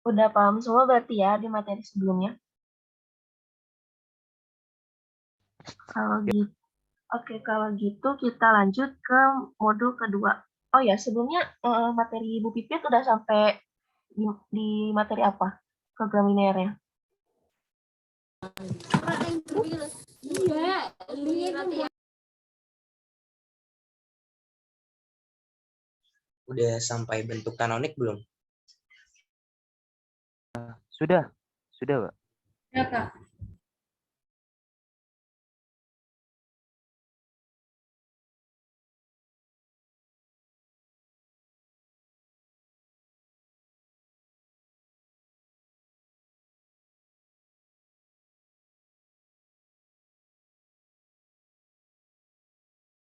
Udah paham semua berarti ya di materi sebelumnya? Kalau gitu, oke, kalau gitu kita lanjut ke modul kedua. Oh ya, sebelumnya materi Ibu Pipit udah sampai di materi apa? Program linearnya. Udah sampai bentuk kanonik belum? Sudah, Pak. Ya, Kak.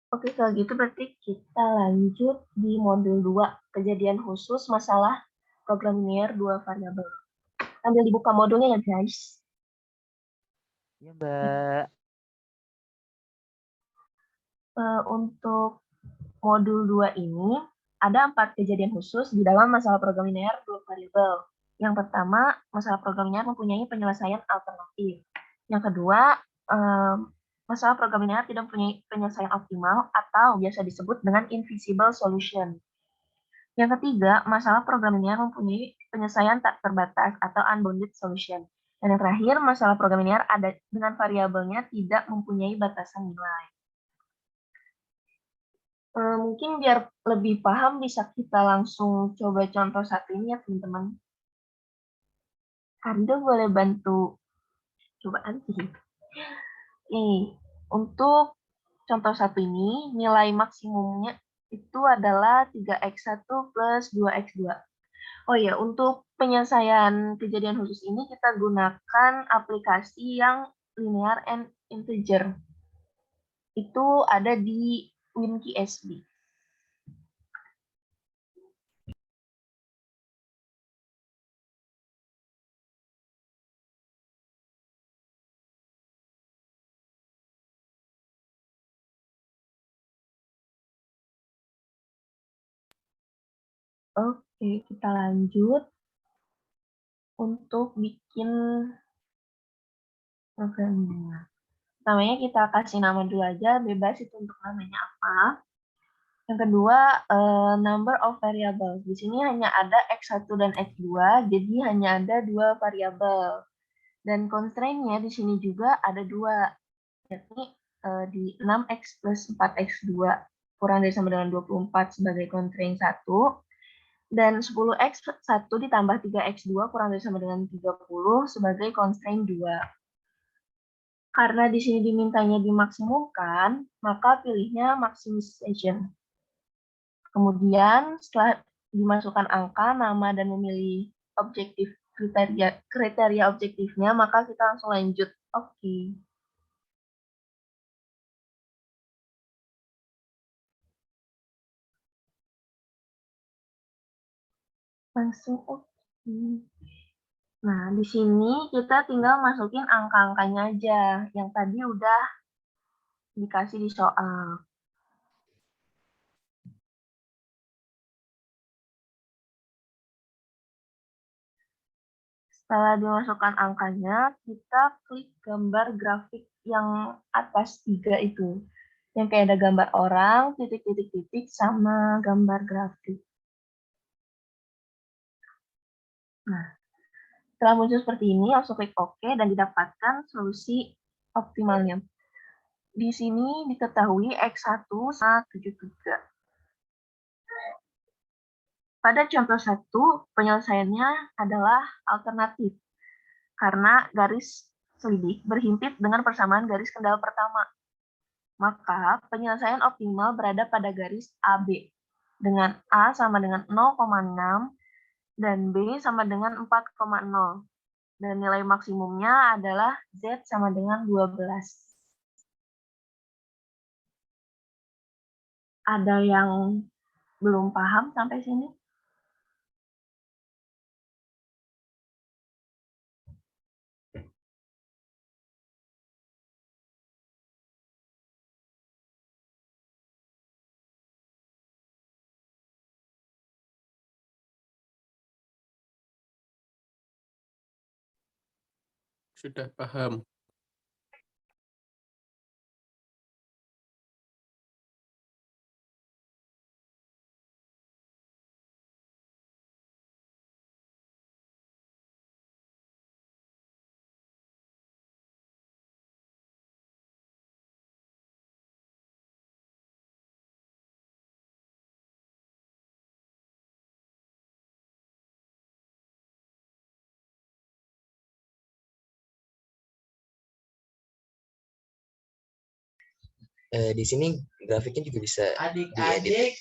Oke, kalau gitu berarti kita lanjut di modul 2, kejadian khusus masalah program linear 2 variabel. Sambil dibuka modulnya ya, guys. Iya, Mbak. Untuk modul 2 ini, ada 4 kejadian khusus di dalam masalah program linear 2 variabel. Yang pertama, masalah program linear mempunyai penyelesaian alternatif. Yang kedua, masalah program linear tidak mempunyai penyelesaian optimal atau biasa disebut dengan invisible solution. Yang ketiga, masalah program linear mempunyai penyelesaian tak terbatas atau unbounded solution. Dan yang terakhir, masalah program linear ada dengan variabelnya tidak mempunyai batasan nilai. Mungkin biar lebih paham bisa kita langsung coba contoh satu ini ya teman-teman. Anda boleh bantu coba nanti. Nih, untuk contoh satu ini, nilai maksimumnya itu adalah 3x1 plus 2x2. Oh ya, untuk penyelesaian kejadian khusus ini kita gunakan aplikasi yang linear and integer. Itu ada di WinKSB. Oke, kita lanjut untuk bikin programnya. Namanya kita kasih nama dulu aja, bebas itu untuk namanya apa. Yang kedua, number of variables. Di sini hanya ada X1 dan X2, jadi hanya ada 2 variabel. Dan constraint-nya di sini juga ada 2, yakni di 6X plus 4X2 kurang dari sama dengan 24 sebagai constraint 1, dan 10X1 ditambah 3X2 kurang dari sama dengan 30 sebagai constraint 2. Karena di sini dimintanya dimaksimumkan, maka pilihnya maximization. Kemudian setelah dimasukkan angka, nama, dan memilih objektif kriteria objektifnya, maka kita langsung lanjut. Oke. Langsung oke. Nah, di sini kita tinggal masukin angka-angkanya aja, yang tadi udah dikasih di soal. Setelah dimasukkan angkanya, kita klik gambar grafik yang atas 3 itu. Yang kayak ada gambar orang, titik-titik-titik, sama gambar grafik. Nah, setelah muncul seperti ini, langsung klik OK dan didapatkan solusi optimalnya. Di sini diketahui X1 sama 73. Pada contoh 1, penyelesaiannya adalah alternatif, karena garis selidik berhimpit dengan persamaan garis kendal pertama. Maka penyelesaian optimal berada pada garis AB, dengan A sama dengan 0,6 dan B sama dengan 4,0. Dan nilai maksimumnya adalah Z sama dengan 12. Ada yang belum paham sampai sini? Sudah paham. Di sini grafiknya juga bisa diedit.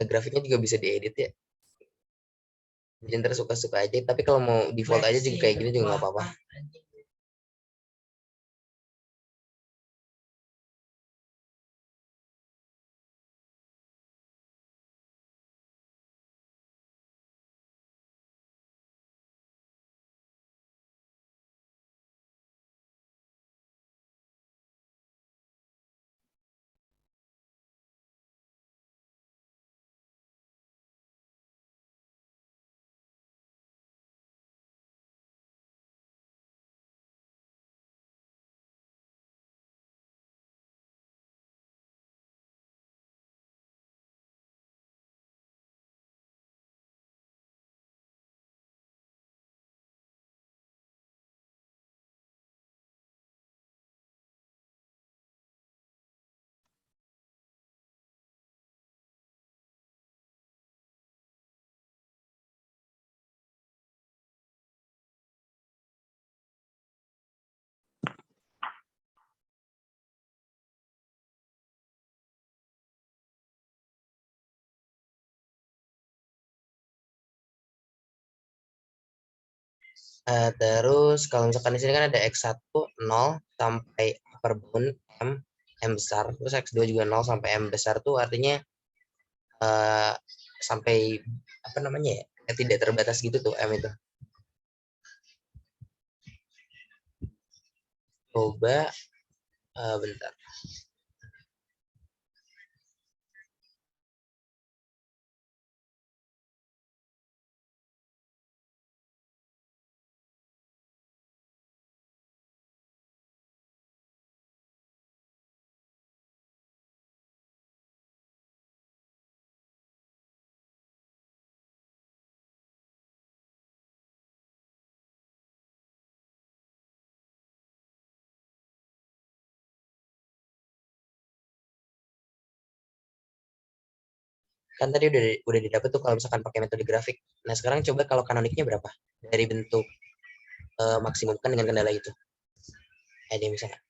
Grafiknya juga bisa diedit ya. Jadi ntar suka-suka aja. Tapi kalau mau default aja juga kayak gini juga nggak apa-apa. Terus kalau misalkan di sini kan ada X1 0 sampai upper bound M besar, terus X2 juga 0 sampai M besar tuh artinya sampai apa namanya ya, tidak terbatas gitu tuh M itu. Coba bentar. Kan tadi udah didapat tuh kalau misalkan pakai metode grafik. Nah, sekarang coba kalau kanoniknya berapa? Dari bentuk maksimum kan dengan kendala itu. Ada yang bisa nggak?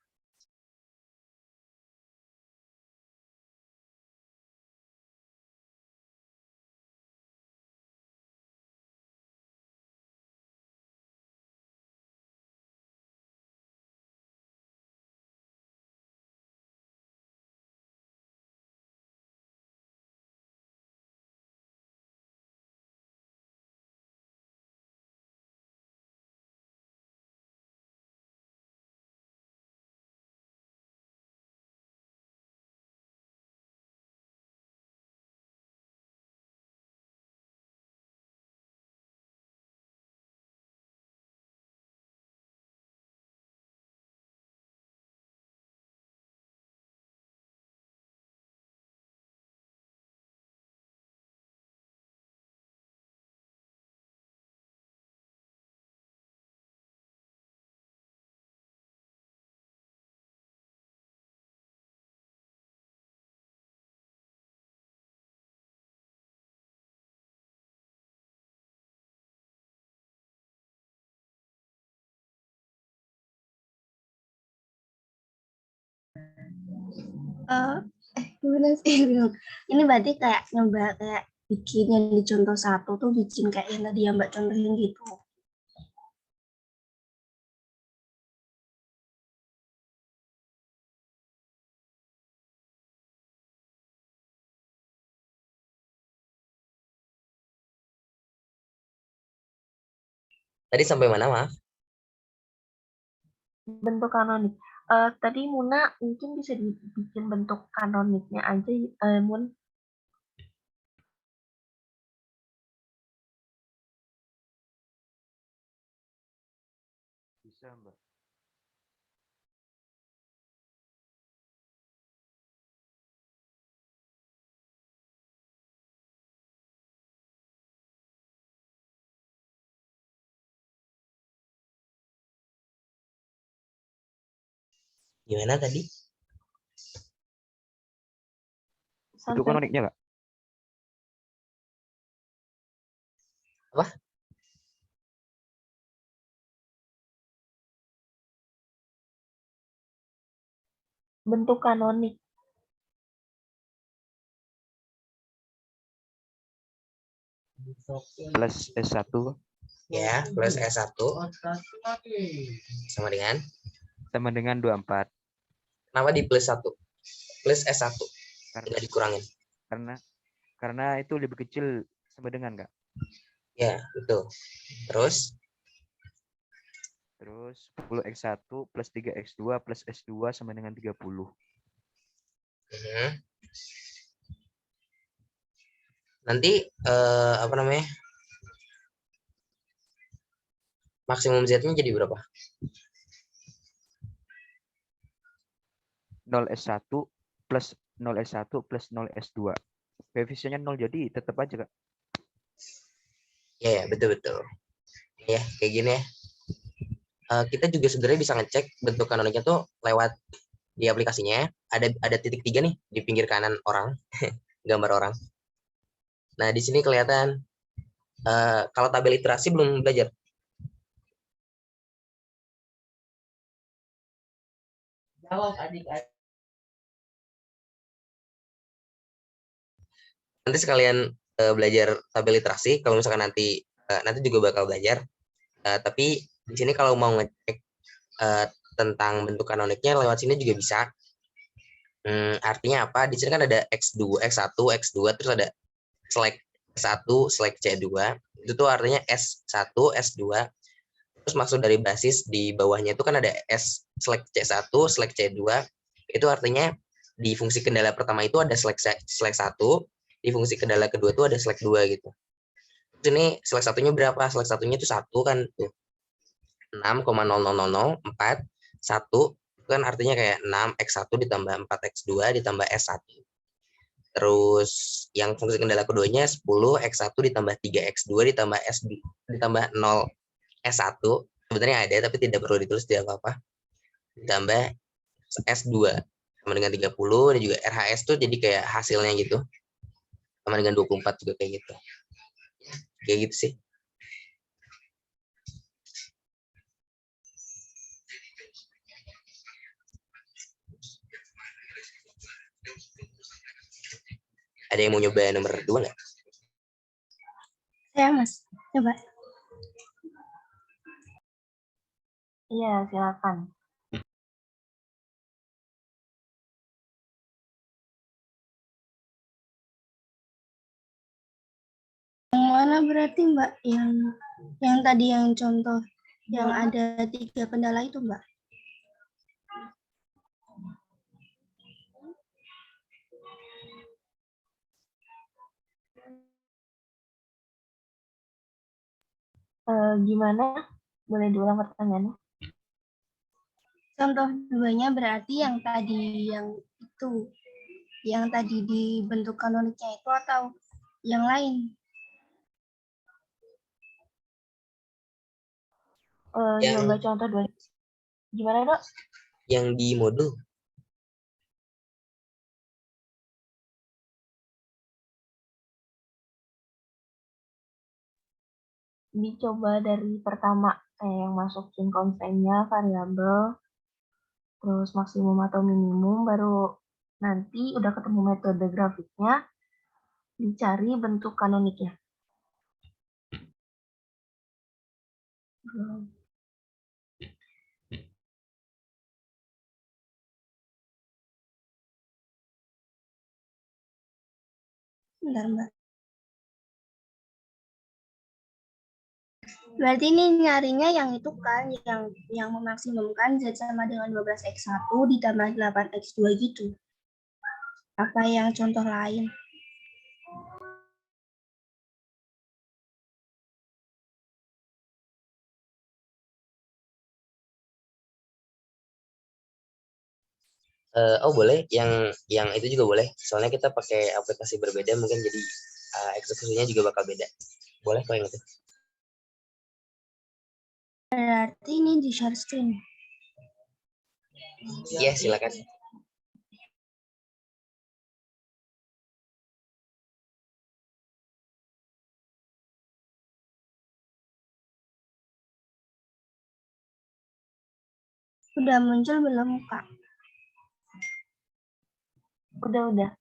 Gimana sih? Ini berarti kayak nyoba kayak bikin yang di contoh satu tuh bikin kayak yang tadi yang Mbak contohin gitu. Tadi sampai mana, maaf? Bentuk kanonik. Tadi Muna mungkin bisa dibikin bentuk kanoniknya aja, Mun. Bisa, Mbak. Gimana tadi? Bentuk Sampai kanoniknya, Kak. Apa? bentuk kanonik. Plus S1 Ya, plus S1 sama dengan, sama dengan 24. kenapa di plus 1? Plus S1, Karena tidak dikurangin. karena itu lebih kecil sama dengan, Kak. Ya, betul. Terus, Terus 10x1 plus 3x2 plus S2 sama dengan 30. nanti apa namanya? Maksimum Z-nya jadi berapa? 0S1 plus 0S1 plus 0S2. Koefisiennya 0 jadi tetap aja, Kak. Ya, betul-betul. Ya, kayak gini ya. Kita juga sebenarnya bisa ngecek bentuk kanoniknya tuh lewat di aplikasinya. Ada titik 3 nih di pinggir kanan orang, gambar orang. Nah, di sini kelihatan kalau tabel iterasi belum belajar. Jawab adik-adik. Nanti sekalian belajar tabel literasi kalau misalkan nanti juga bakal belajar. Tapi di sini kalau mau ngecek tentang bentuk kanoniknya lewat sini juga bisa. Artinya apa? Di sini kan ada X2, X1, X2, terus ada select S1, select C2. Itu tuh artinya S1, S2. Terus maksud dari basis di bawahnya itu kan ada S select C1, select C2. Itu artinya di fungsi kendala pertama itu ada select 1, di fungsi kendala kedua itu ada select 2 gitu. Terus ini select satunya berapa? Select satunya itu 1 kan tuh. 6,00004 1 kan artinya kayak 6x1 ditambah 4x2 ditambah S1. Terus yang fungsi kendala keduanya 10x1 ditambah 3x2 ditambah ditambah 0 S1. Sebenarnya ada tapi tidak perlu ditulis, tidak apa-apa. Ditambah S2 sama dengan 30 dan juga RHS tuh jadi kayak hasilnya gitu. Sama dengan 24 juga kayak gitu. Kayak gitu sih. Ada yang mau nyoba nomor 2 nggak? Saya Mas, coba. Iya, silakan. Yang mana berarti Mbak? Yang tadi yang contoh yang ada 3 kendala itu Mbak? Gimana? Boleh diulang pertanyaannya? Contoh 2-nya berarti yang tadi itu, yang tadi dibentuk kanoniknya itu atau yang lain? Nyoba contoh 2. Gimana, Dok? Yang di modul. Dicoba dari pertama, kayak yang masukin constraint-nya, variabel, terus maksimum atau minimum, baru nanti udah ketemu metode grafiknya, dicari bentuk kanoniknya. Bentar Mbak. Berarti ini nyarinya yang itu kan, yang memaksimumkan Z sama dengan 12x1 ditambah 8x2 gitu. Apa yang contoh lain? Oh boleh, yang itu juga boleh. Soalnya kita pakai aplikasi berbeda, mungkin jadi eksekusinya juga bakal beda. Boleh kok yang itu. Berarti ini di share screen. Iya, silakan. Udah muncul belum, Kak? Udah.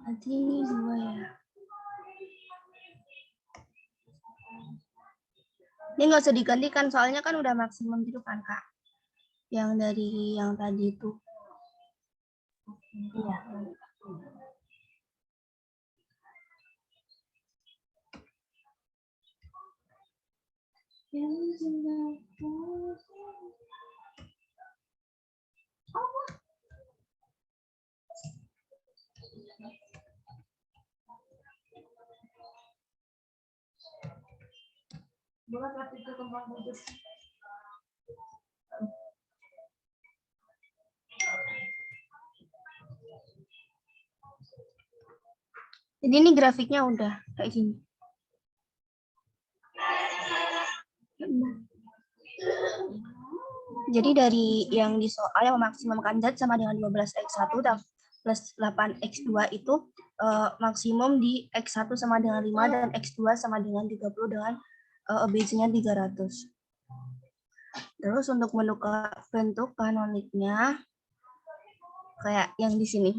Berarti ini 2 ya. Ini nggak usah digantikan, soalnya kan udah maksimum gitu kan, Kak. Yang dari yang tadi itu. Iya. Jadi ini grafiknya udah kayak gini. Jadi dari yang di soal yang memaksimumkan Z sama dengan 12x1 plus 8x2 itu maksimum di x1 sama dengan 5 dan x2 sama dengan 30 dengan ABC-nya 300. Terus untuk bentuk kanoniknya kayak yang di sini.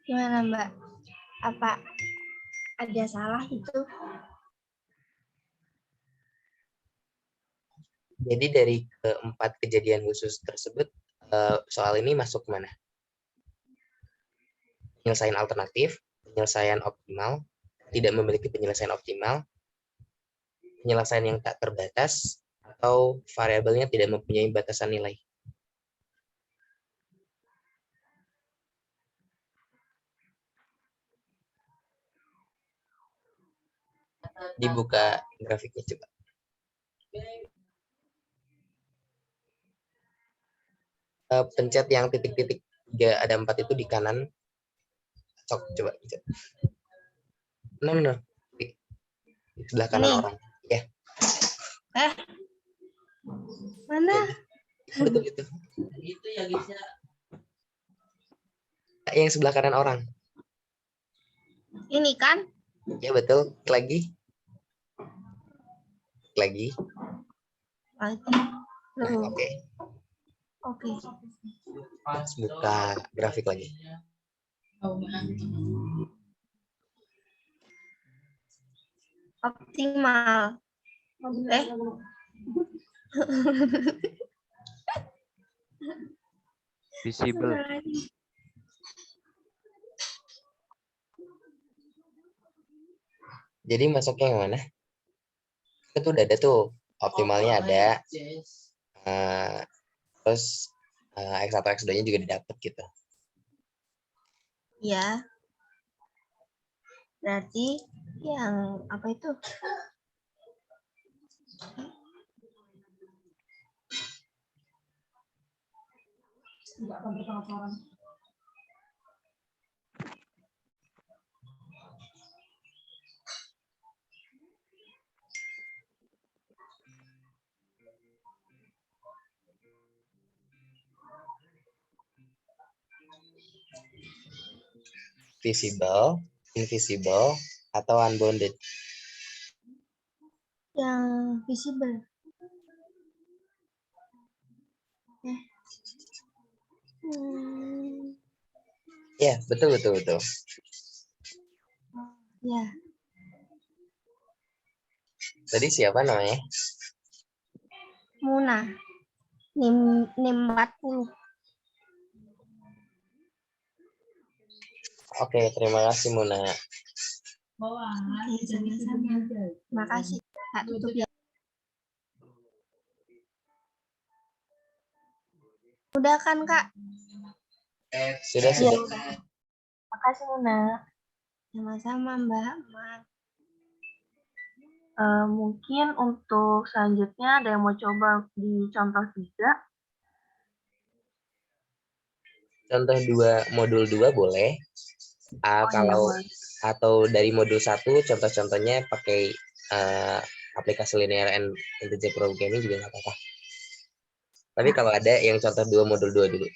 Gimana Mbak? Apa ada salah itu? Jadi dari keempat kejadian khusus tersebut, soal ini masuk mana? Penyelesaian alternatif, penyelesaian optimal, tidak memiliki penyelesaian optimal, penyelesaian yang tak terbatas, atau variabelnya tidak mempunyai batasan nilai. Dibuka grafiknya coba. Pencet yang titik-titik 3 ada 4 itu di kanan. Cok, coba pencet. No. Di sebelah kanan Ini. orang. Ya. Mana? Betul itu. Itu yang bisa. Yang sebelah kanan orang. Ini kan? Ya betul. Lagi. Lagi. Nah, oke. Oke. Let's buka grafik lagi. Optimal. Visible. Jadi masuknya yang mana? Itu udah ada tuh. Optimalnya ada. Terus X1, X2-nya juga didapat gitu. Ya. Berarti yang apa itu? visible, invisible, atau unbounded? Yang visible. Hmm, Ya, betul, betul, betul. ya, Tadi siapa namanya? Muna. NIM 40. Oke, terima kasih Muna. Oke, sama-sama. Makasih. Tak tutup ya. Udah kan, Kak? Sudah, Iya, sudah. udah. Makasih, Muna. Sama-sama, Mbak. Mungkin untuk selanjutnya ada yang mau coba di contoh 3. Contoh modul 2 boleh. Oh iya, Kalau boleh. atau dari modul 1 contoh-contohnya pakai aplikasi linear and integer programming juga nggak apa-apa. Tapi kalau ada yang contoh 2 modul 2 dulu.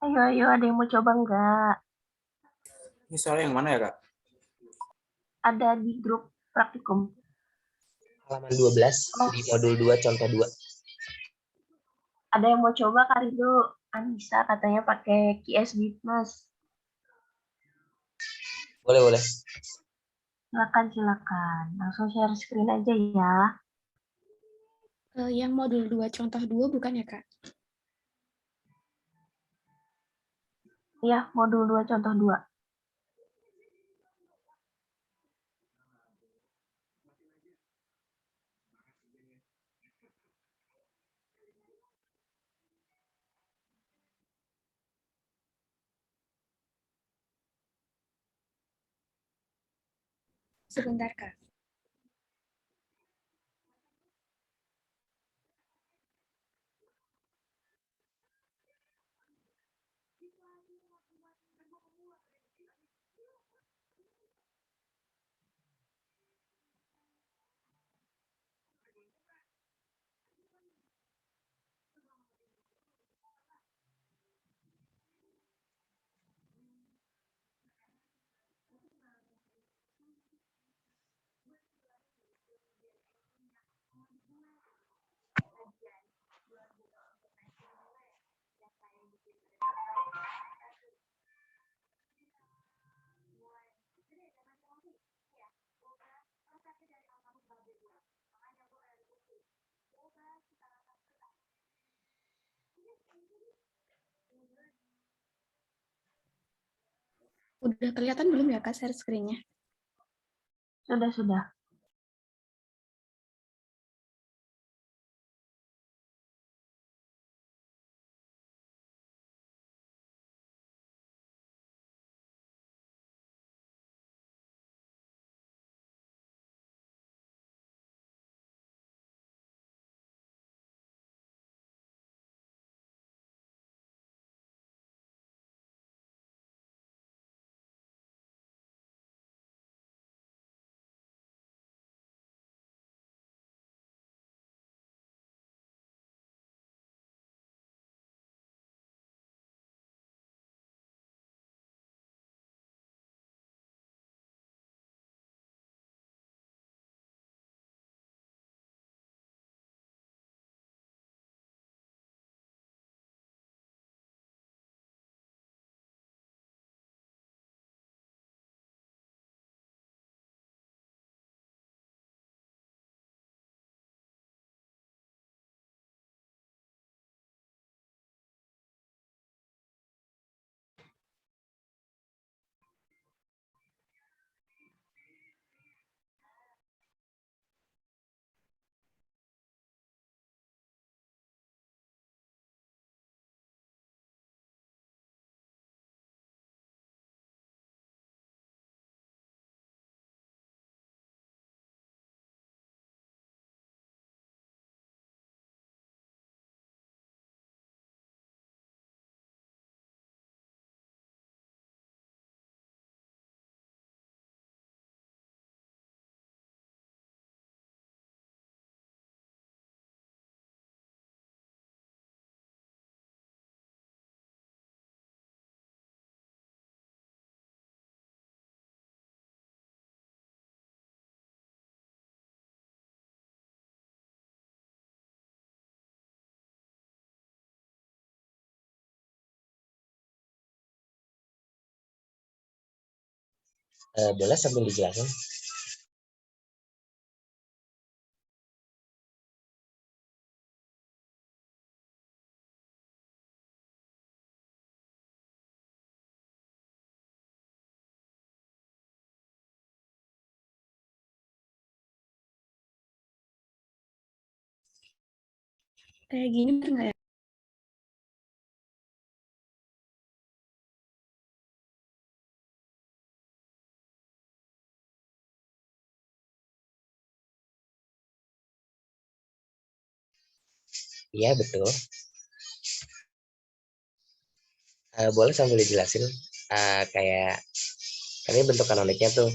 Ayo, ada yang mau coba nggak? Ini soalnya yang mana ya, Kak? Ada di grup praktikum. Halaman 12 di modul 2 contoh 2. Ada yang mau coba kali itu Anissa katanya pakai QS Bitmas. Boleh, boleh. Silakan. Langsung share screen aja ya. Yang modul 2 contoh 2 bukan ya, Kak? Iya, modul 2 contoh 2. Sebentar, Kak. Udah kelihatan belum ya, Kak, share screen-nya? Sudah. Boleh sambil dijelasin? Kayak gini bener nggak ya? Iya, betul. Boleh sambil dijelasin? Kayak, kan ini bentuk kanoniknya tuh.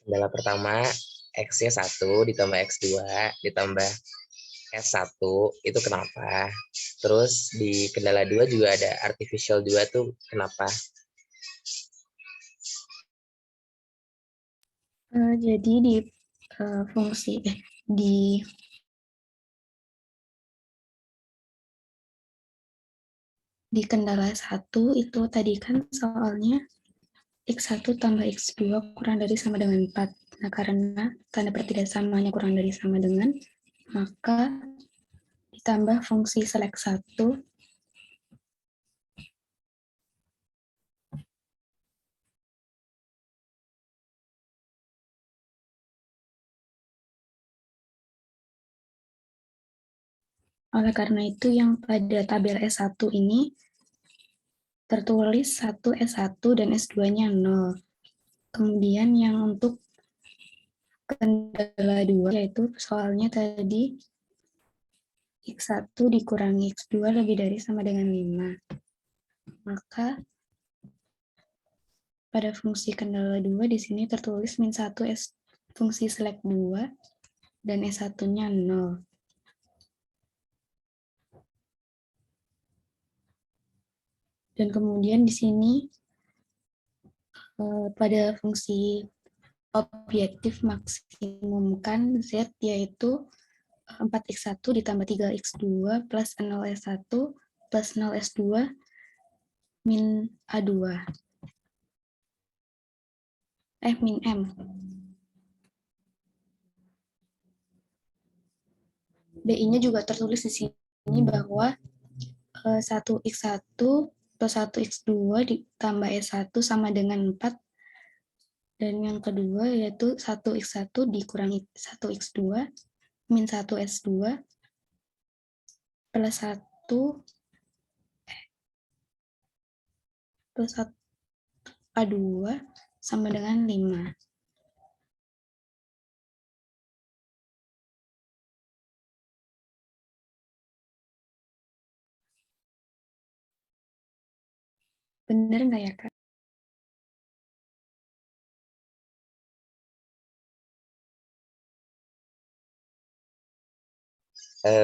Kendala pertama, X-nya 1 ditambah X2 ditambah S1, itu kenapa? Terus di kendala 2 juga ada artificial 2 tuh kenapa? Jadi di fungsi di kendala 1 itu tadi kan soalnya X1 tambah X2 kurang dari sama dengan 4. Nah, karena tanda pertidaksamanya kurang dari sama dengan, maka ditambah fungsi select 1 oleh karena itu yang pada tabel S1 ini tertulis 1 S1 dan S2-nya 0. Kemudian yang untuk kendala 2 yaitu soalnya tadi X1 dikurangi X2 lebih dari sama dengan 5. Maka pada fungsi kendala 2 di sini tertulis min 1 fungsi select 2 dan S1-nya 0. Dan kemudian di sini pada fungsi objektif maksimumkan Z yaitu 4x1 ditambah 3x2 plus 0s1 plus 0s2 min A2. Min M. BI-nya juga tertulis di sini bahwa 1x1 plus 1x2 ditambah S1 sama dengan 4. Dan yang kedua yaitu 1x1 dikurangi 1x2 min 1s2 plus 1 plus 1 A2 sama dengan 5. Bener nggak ya, Kak?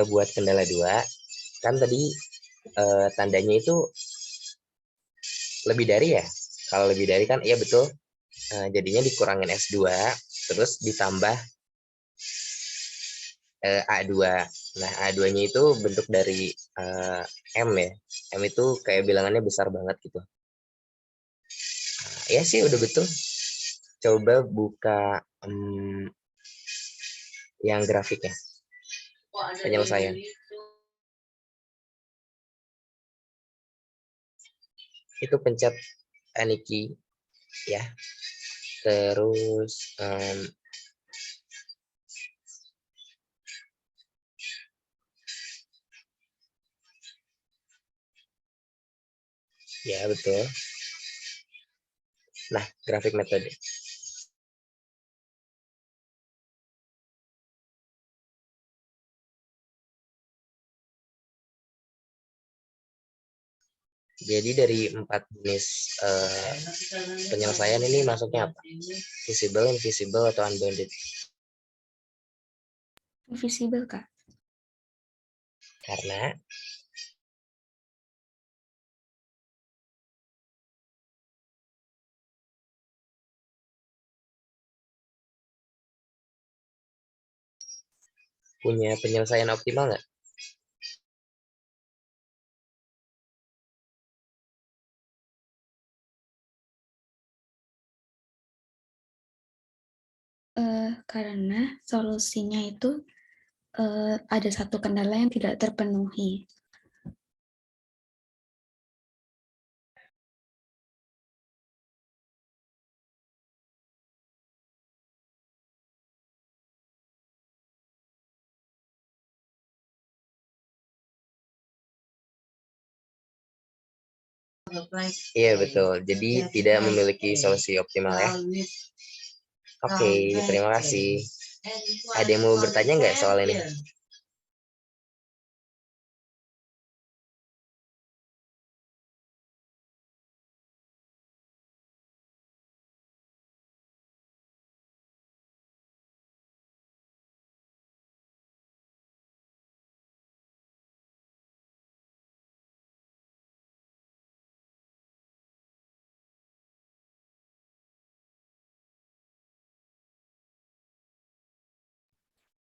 Buat kendala 2, kan tadi tandanya itu lebih dari ya. Kalau lebih dari kan iya betul. Jadinya dikurangin S2 terus ditambah A2. Nah, A2-nya itu bentuk dari M ya. M itu kayak bilangannya besar banget gitu. Ya sih udah betul. Coba buka yang grafiknya. Penyelesaian. Itu pencet Aniki ya. Terus ya betul. Nah, grafik metode. Jadi dari 4 jenis penyelesaian ini masuknya apa? Visible, invisible, atau unbounded? Invisible, Kak. Karena punya penyelesaian optimal nggak? Karena solusinya itu ada satu kendala yang tidak terpenuhi. Iya betul. Jadi tidak memiliki solusi optimal ya. Oke, terima kasih. Ada yang mau bertanya nggak soal ini?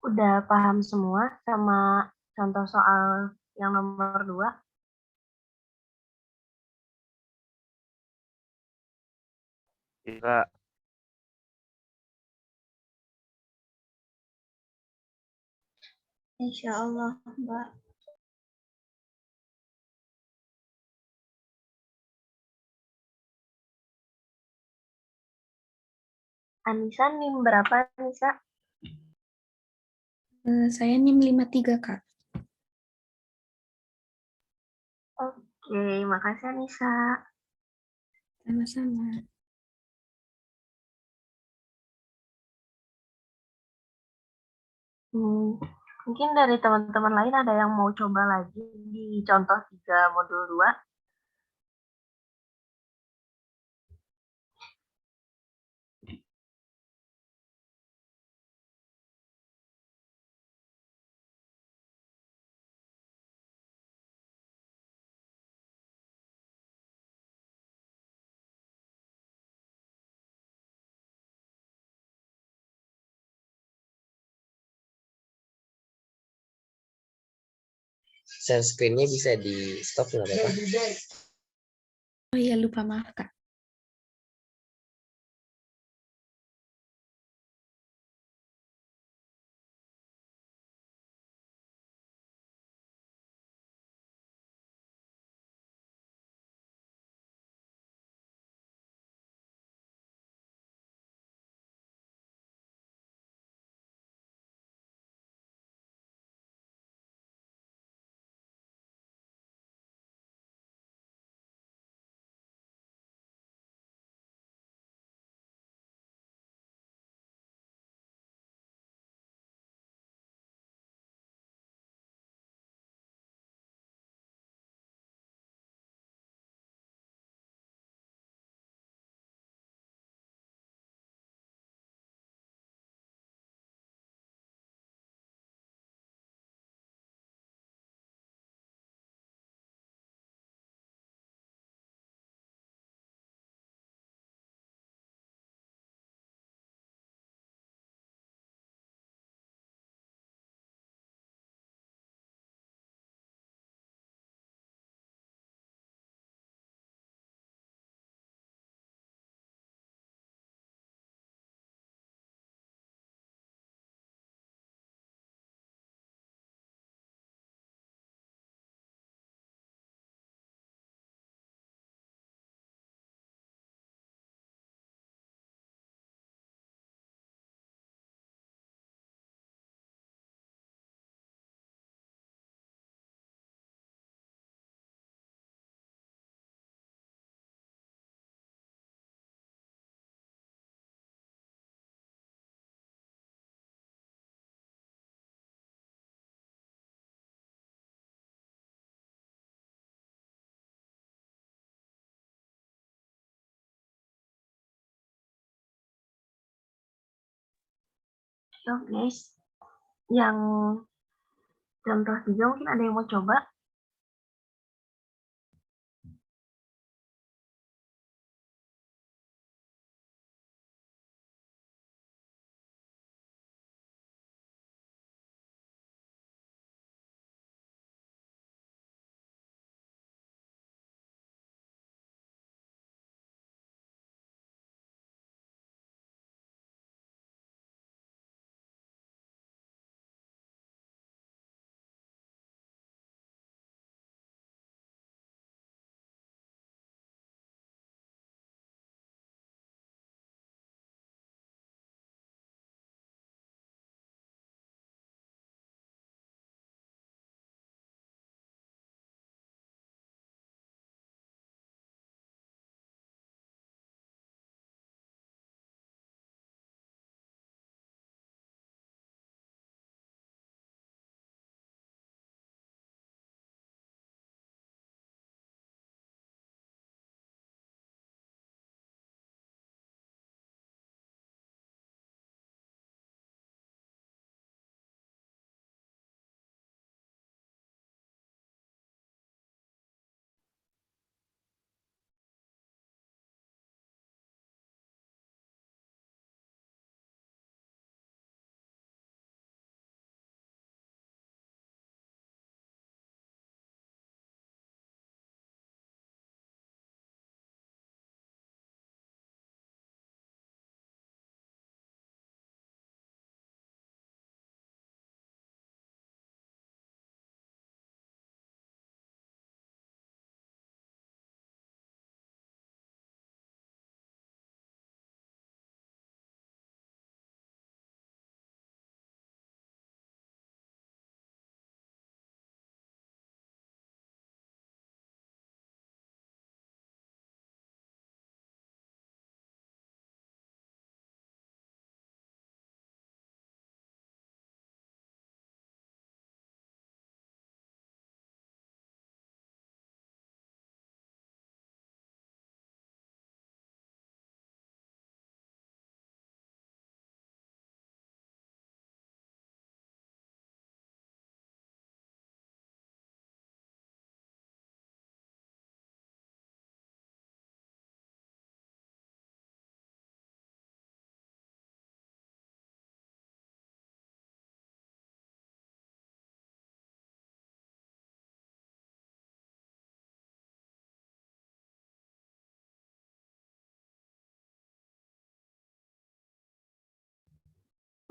Udah paham semua sama contoh soal yang nomor 2? Iya, Insya Allah, Mbak. Anissa NIM berapa, Anissa? Saya NIM 53, Kak. Oke, makasih Anissa. Sama-sama. Mungkin dari teman-teman lain ada yang mau coba lagi di contoh 3 modul 2? Share screen-nya bisa di stop nggak apa-apa? Oh iya, lupa, maaf, Kak. Oke, guys. Yang contoh 3 mungkin ada yang mau coba?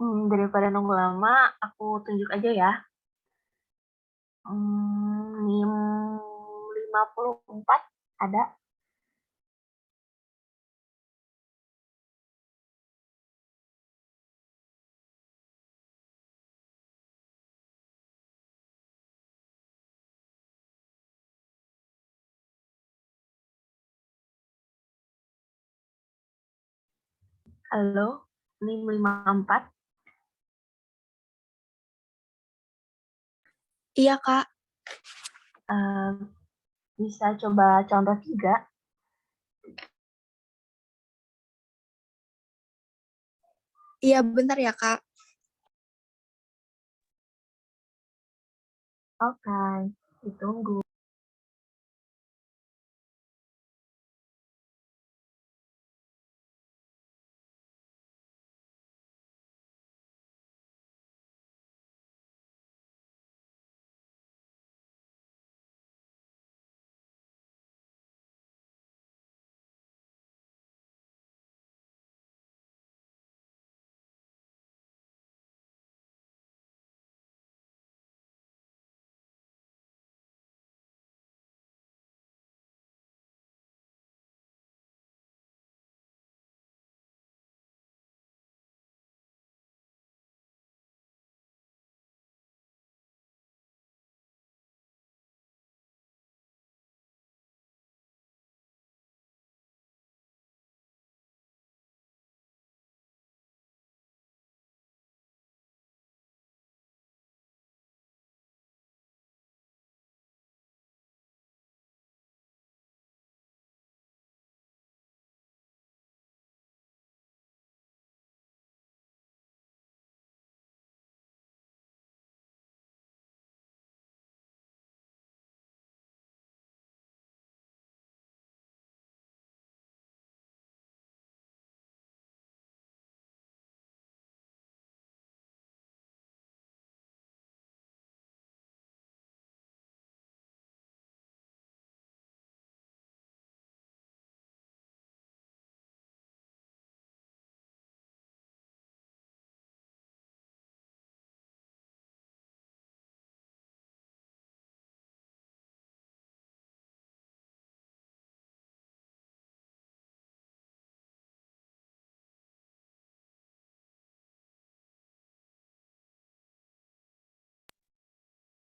Daripada nunggu lama, aku tunjuk aja ya. NIM 54 ada. Halo, NIM 54. Iya, Kak. Bisa coba contoh 3. Iya, bentar ya, Kak. Oke, ditunggu.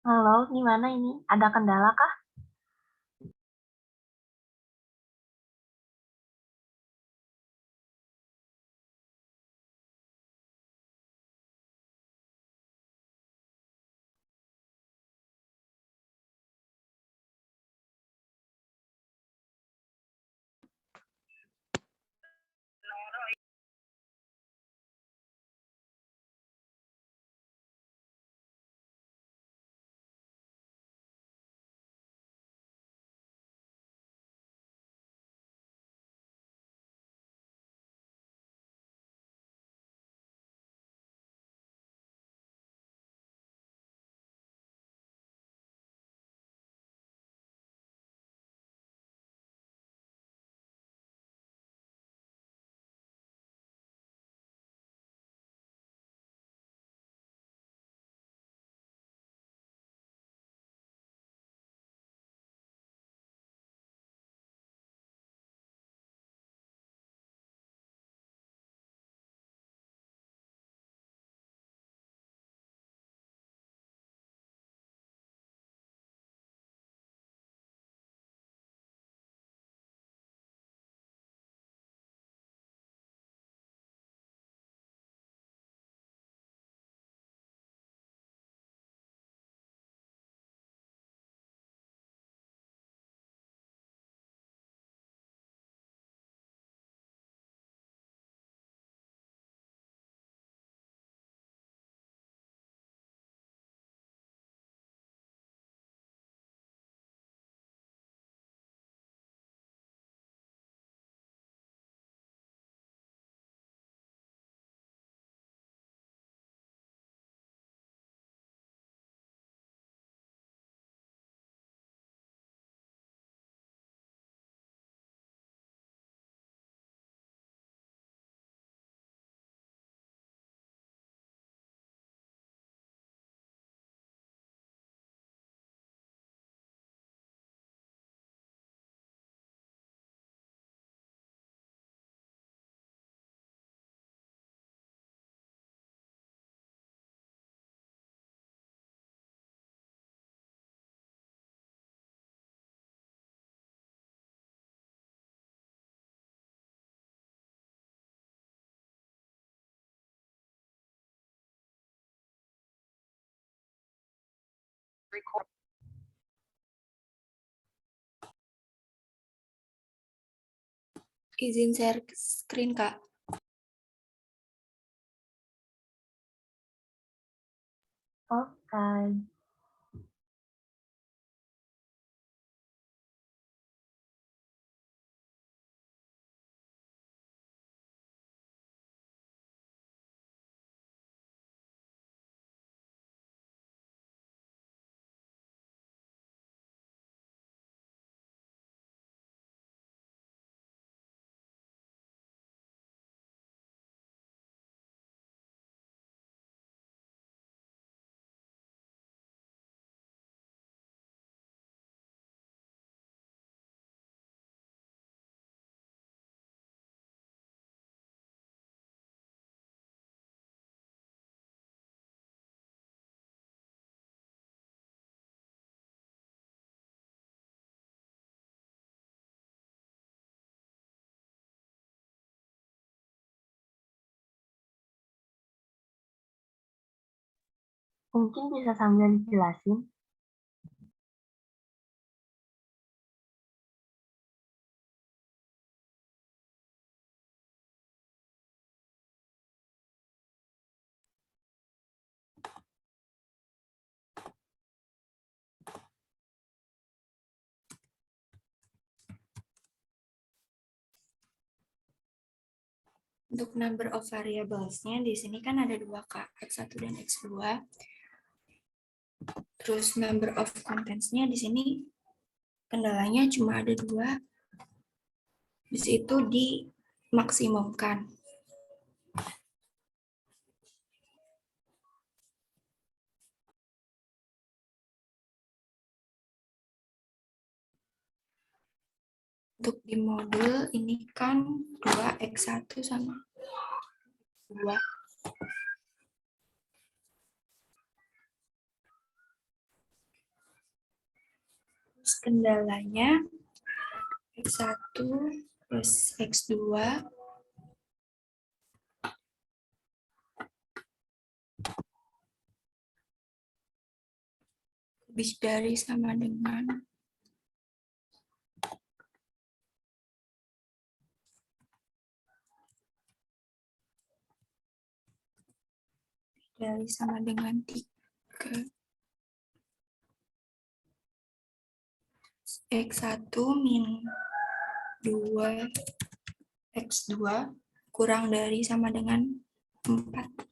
Halo, gimana ini? Ada kendala kah? Izin share screen, Kak. Oke. Mungkin bisa sambil dijelasin. Untuk number of variables-nya di sini kan ada dua, Kak, X1 dan X2. Terus number of contents-nya di sini kendalanya cuma ada dua. Di situ dimaksimumkan. Untuk di modul ini kan 2X1 sama 2. Terus kendalanya X1 plus X2 lebih dari sama dengan sama dengan 3. X1 min 2 X2 kurang dari sama dengan 4.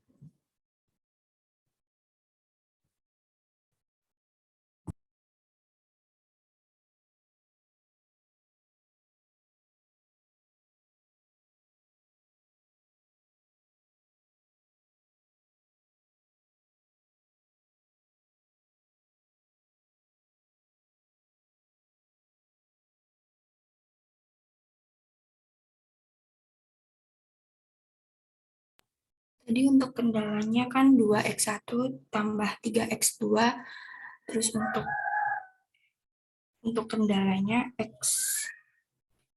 Jadi untuk kendalanya kan 2X1 tambah 3X2, terus untuk kendalanya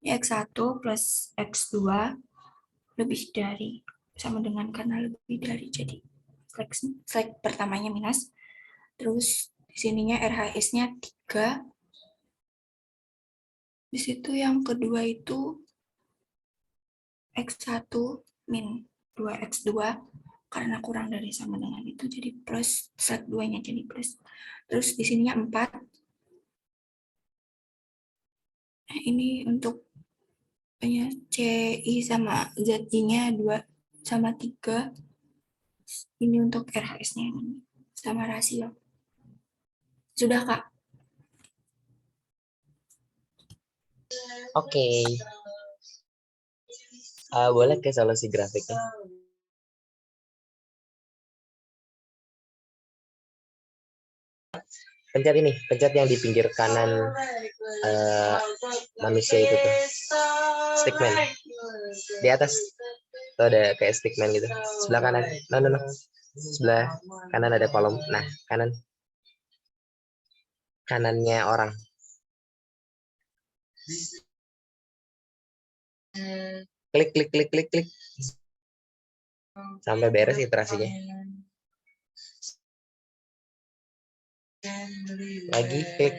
X1 plus X2 lebih dari, sama dengan karena lebih dari, jadi slide pertamanya minus, terus di sininya RHS-nya 3, di situ yang kedua itu X1 min 2X2 karena kurang dari sama dengan itu jadi plus, slide 2-nya jadi plus. Terus di sininya 4. Ini untuk CI sama ZI-nya 2 sama 3. Ini untuk RHS-nya ini sama rasio. Sudah, Kak? Oke. Boleh ke solusi grafiknya? Pencet ini, pencet yang di pinggir kanan manusia itu tuh. Stickman. Di atas. Tuh ada kayak stickman gitu. Sebelah kanan. No. Sebelah kanan ada kolom. Nah, kanan. Kanannya orang. Klik. Sampai beres iterasinya. Lagi klik.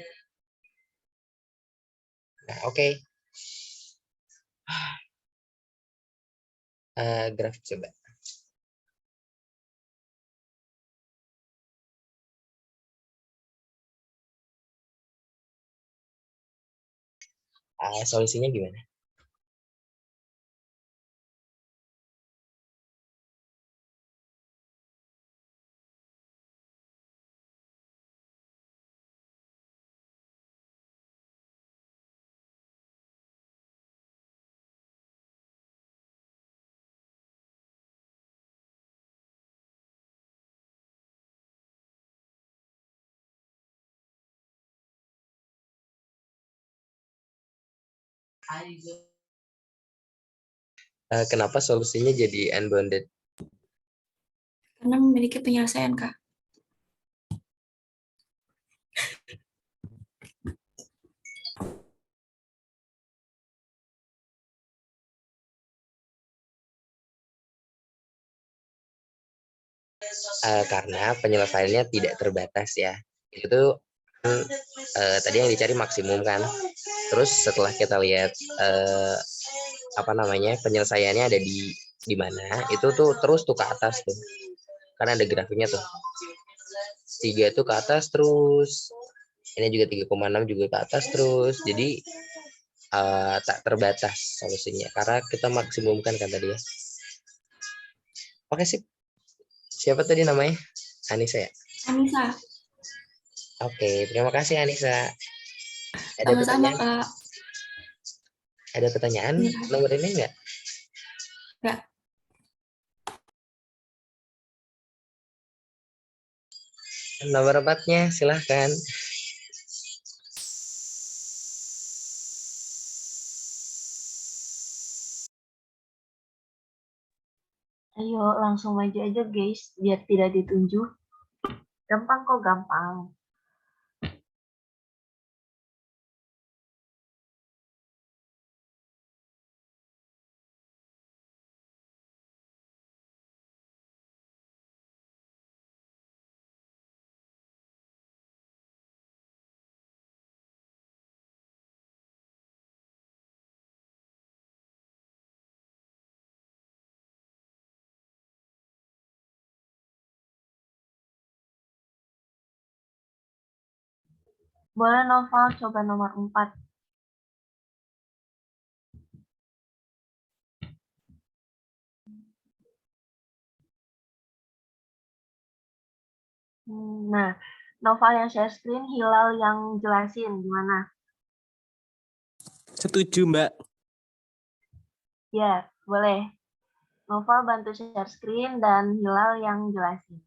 Nah, oke. Grafik coba. Solusinya gimana? Kenapa solusinya jadi unbounded? Karena memiliki penyelesaian, Kak. Karena penyelesaiannya tidak terbatas ya. Itu tadi yang dicari maksimum kan. Terus setelah kita lihat penyelesaiannya ada di mana, itu tuh terus tuh ke atas tuh. Karena ada grafiknya tuh. 3 tuh ke atas terus. Ini juga 3,6 juga ke atas terus. Jadi tak terbatas solusinya karena kita maksimumkan kan tadi ya. Oke sip. Siapa tadi namanya? Anissa ya? Anissa. Oke, terima kasih Anissa. Ada Sama-sama, pertanyaan? Kak. Ada pertanyaan Iya. nomor ini enggak? Enggak. Nomor 4-nya silahkan. Ayo langsung maju aja guys, biar tidak ditunjuk. Gampang kok, gampang. Boleh Noval coba nomor 4. Nah, Noval yang share screen, Hilal yang jelasin gimana? Setuju, Mbak. Ya, boleh. Noval bantu share screen dan Hilal yang jelasin.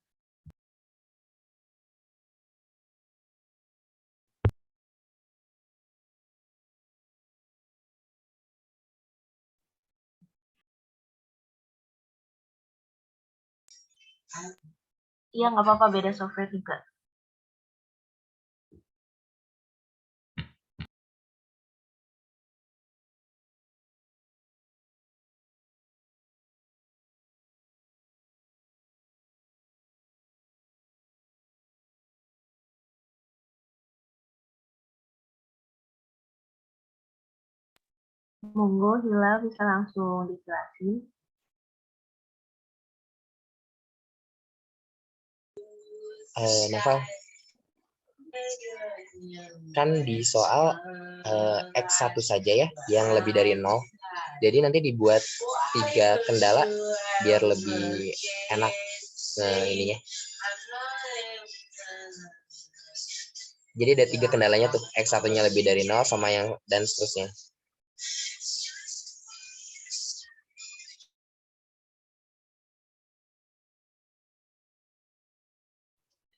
Iya, nggak apa-apa, beda software juga. Monggo, Hilal bisa langsung dijelasin. Novel, kan di soal X1 saja ya, yang lebih dari 0. Jadi nanti dibuat 3 kendala biar lebih enak ininya. Jadi ada 3 kendalanya tuh, X1-nya lebih dari 0 sama yang dan seterusnya.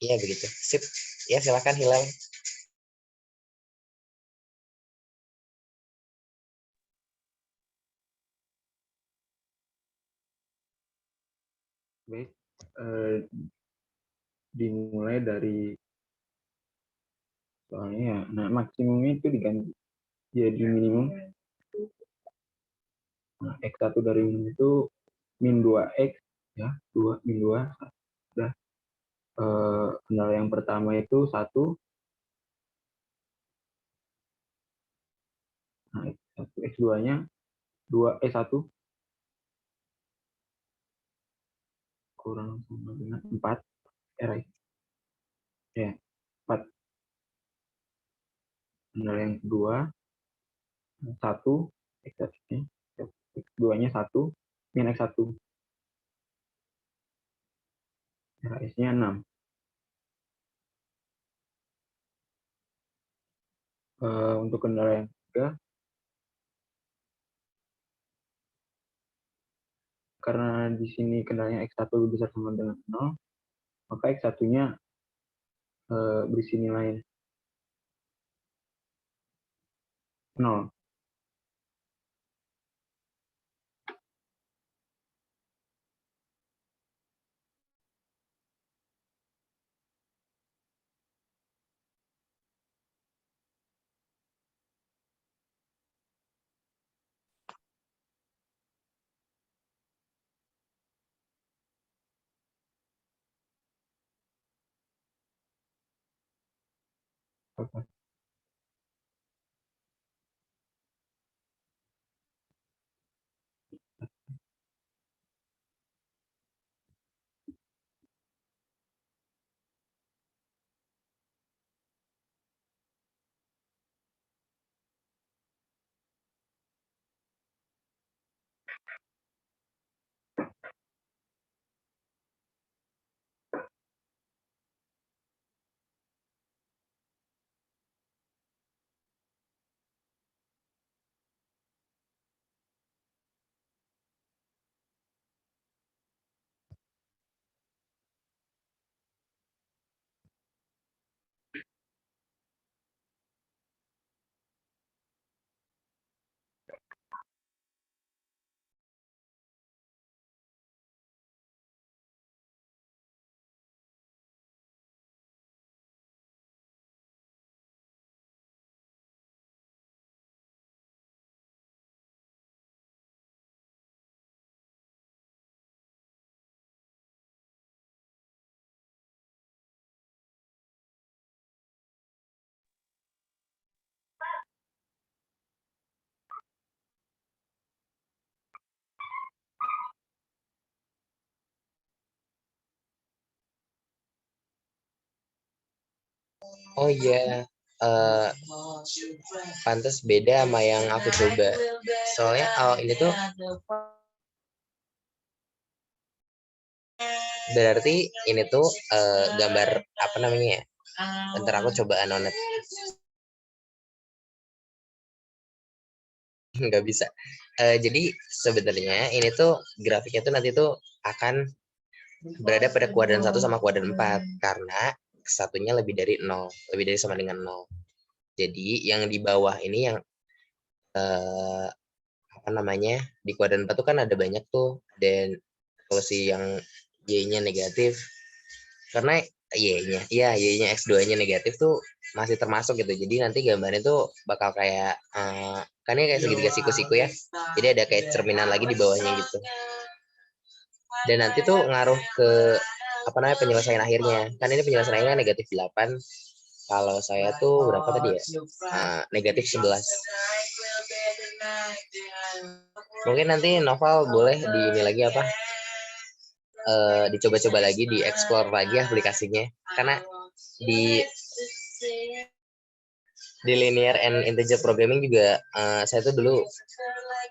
Iya begitu. Sip. Ya silakan Hilal. Baik, dimulai dari soalnya ya, nah maksimumnya itu diganti jadi minimum. Nah, X1 dari minimum itu min 2X ya, 2 min 2. Udah. Kendala yang pertama itu 1 Nah, X2-nya 1 kurang sama dengan 4 RX. Ya, 4. Benar yang kedua, 1 X2-nya 1 min X1. RX-nya 6. Untuk kendala yang ketiga, karena di sini kendalanya X1 lebih besar sama dengan 0, maka X1-nya berisi nilai 0. Oh iya, eh pantas beda sama yang aku coba. Soalnya ini tuh berarti ini tuh gambar apa namanya ya? Bentar aku coba anonet. Nggak bisa. Jadi sebenarnya ini tuh grafiknya tuh nanti tuh akan berada pada kuadran 1 sama kuadran 4 karena satunya lebih dari 0, lebih dari sama dengan 0. Jadi yang di bawah ini yang apa namanya? Di kuadran 4 tuh kan ada banyak tuh, dan kalau si yang y-nya negatif karena y-nya X2-nya negatif tuh masih termasuk gitu. Jadi nanti gambarnya tuh bakal kayak kan ini kayak segitiga siku-siku ya. Jadi ada kayak cerminan lagi di bawahnya gitu. Dan nanti tuh ngaruh ke apa namanya penyelesaian akhirnya. Kan ini penyelesaian akhirnya negatif 8. Kalau saya tuh berapa tadi ya? Negatif 11. Mungkin nanti Noval boleh di ini lagi apa? Dicoba-coba lagi, di explore lagi aplikasinya. Karena di linear and integer programming juga saya tuh dulu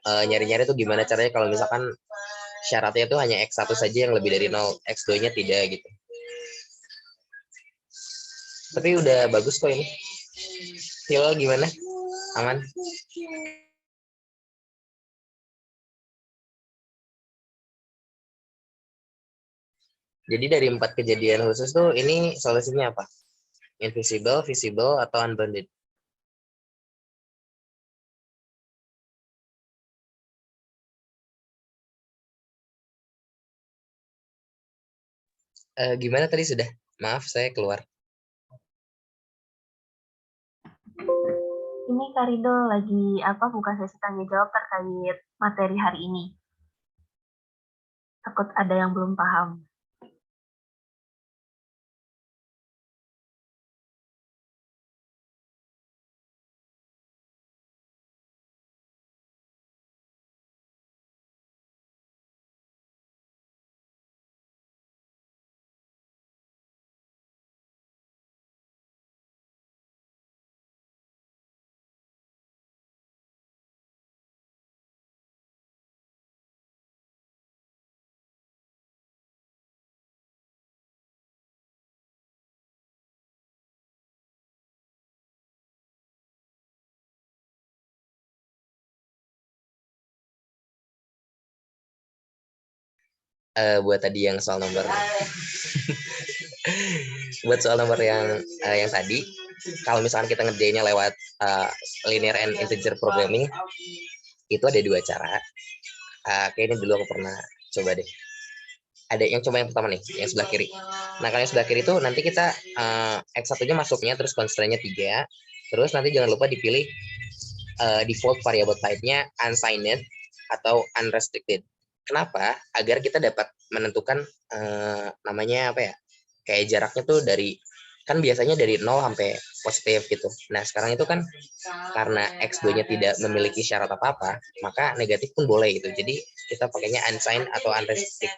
nyari-nyari tuh gimana caranya kalau misalkan syaratnya tuh hanya X1 saja yang lebih dari 0, X2-nya tidak gitu. Tapi udah bagus kok ini. Hilo gimana? Aman? Jadi dari 4 kejadian khusus tuh ini solusinya apa? Invisible, visible, atau unbounded? Gimana tadi sudah? Maaf, saya keluar. Ini Kak Rido lagi buka sesi tanya jawab terkait materi hari ini. Takut ada yang belum paham. buat tadi yang soal nomor buat soal nomor yang tadi, kalau misalkan kita ngerjainnya lewat linear and integer programming, itu ada dua cara. Kayaknya dulu aku pernah coba deh. Ada yang coba yang pertama nih, yang sebelah kiri. Nah, kalau yang sebelah kiri itu nanti kita X1-nya masuknya, terus constraint-nya 3, terus nanti jangan lupa dipilih default variable type-nya unsigned atau unrestricted. Kenapa? Agar kita dapat menentukan namanya apa ya? Kayak jaraknya tuh dari, kan biasanya dari 0 sampai positif gitu. Nah, sekarang itu kan karena X2-nya tidak memiliki syarat apa-apa, maka negatif pun boleh gitu. Jadi kita pakainya unsigned atau unrestricted.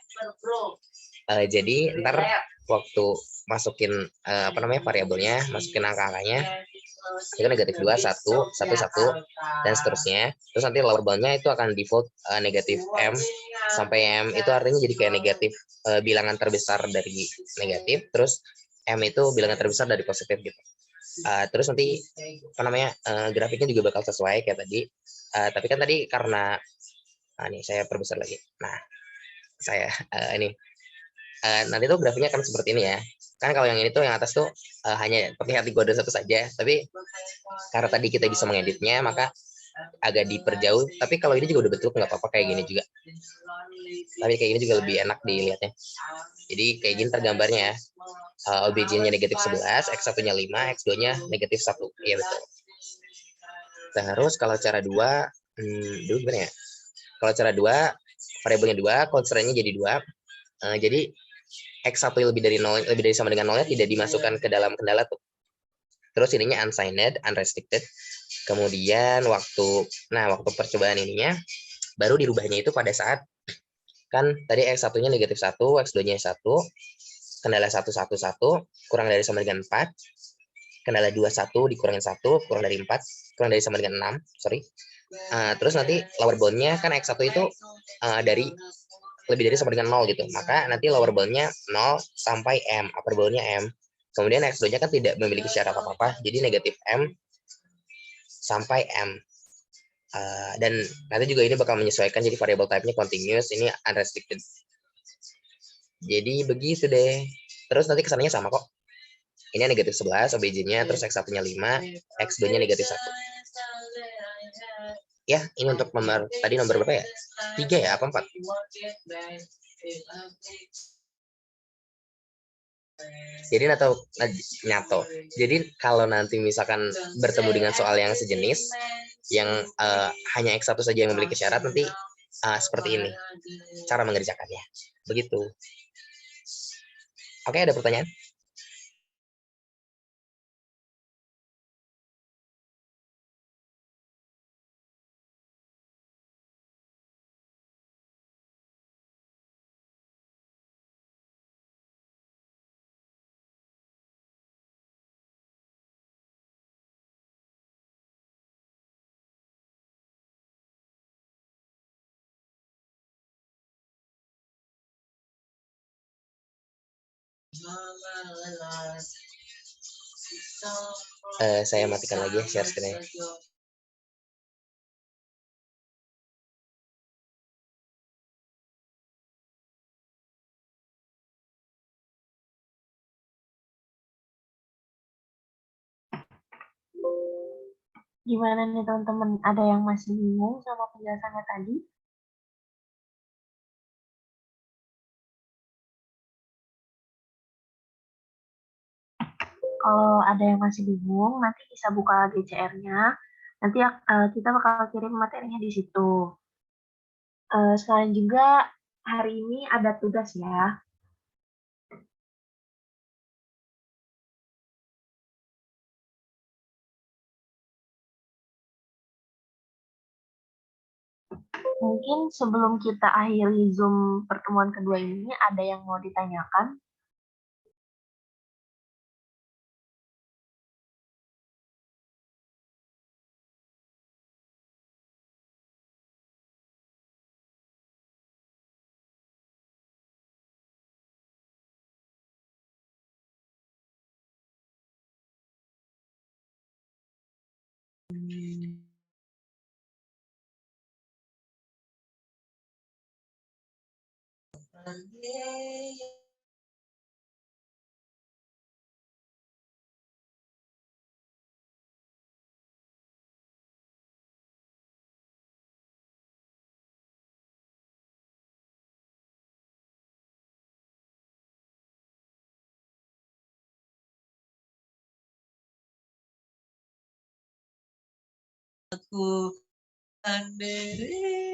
Jadi ntar waktu masukin apa namanya variabelnya, masukin angka-angkanya, itu negatif 2, 1, 1, 1, dan seterusnya. Terus nanti lower bound-nya itu akan default negatif M sampai M itu artinya jadi kayak negatif bilangan terbesar dari negatif, terus M itu bilangan terbesar dari positif gitu. Terus nanti apa namanya grafiknya juga bakal sesuai kayak tadi. Tapi kan tadi karena nih saya perbesar lagi. Nah, saya ini nanti tuh grafiknya akan seperti ini ya. Kan kalau yang ini tuh yang atas tuh hanya terlihat di kode satu saja, tapi karena tadi kita bisa mengeditnya, maka agak diperjauh. Tapi kalau ini juga udah bentuk nggak apa-apa kayak gini juga. Tapi kayak gini juga lebih enak dilihatnya. Jadi kayak gini tergambarnya ya. OBJ-nya negatif 11, X1-nya 5, X2-nya negatif 1. Iya betul. Terus kalau cara 2, dulu gimana ya? Kalau cara 2, variabelnya 2, constraint-nya jadi 2. Jadi X1 lebih dari 0, lebih dari sama dengan 0-nya tidak dimasukkan ke dalam kendala tuh. Terus ininya unsigned, unrestricted. Kemudian waktu percobaan ininya baru dirubahnya itu pada saat kan tadi X1-nya negatif 1, X2-nya 1, kendala 1, 1, 1, kurang dari sama dengan 4, kendala 2, 1, dikurangin 1, kurang dari 4, kurang dari sama dengan 6, sorry. Terus nanti lower bound-nya kan X1 itu dari lebih dari sama dengan 0 gitu. Maka nanti lower bound-nya 0 sampai M, upper bound-nya M. Kemudian X2-nya kan tidak memiliki syarat apa-apa, jadi negatif M sampai M. Dan nanti juga ini bakal menyesuaikan, jadi variable type-nya continuous, ini unrestricted. Jadi begitu deh. Terus nanti kesannya sama kok. Ini negatif 11 OBJ-nya, terus X1-nya 5, X2-nya negatif 1. Ya, ini untuk nomor, tadi nomor berapa ya? 3 ya, apa 4? Jadi nyato. Jadi kalau nanti misalkan bertemu dengan soal yang sejenis, yang hanya X1 saja yang memiliki syarat, nanti seperti ini cara mengerjakannya. Begitu. Oke, ada pertanyaan? Saya matikan lagi ya share screen-nya. Gimana nih teman-teman? Ada yang masih bingung sama penjelasannya tadi? Kalau ada yang masih bingung, nanti bisa buka GCR-nya. Nanti kita bakal kirim materinya di situ. Sekarang juga hari ini ada tugas ya. Mungkin sebelum kita akhiri Zoom pertemuan kedua ini, ada yang mau ditanyakan? Aku sendiri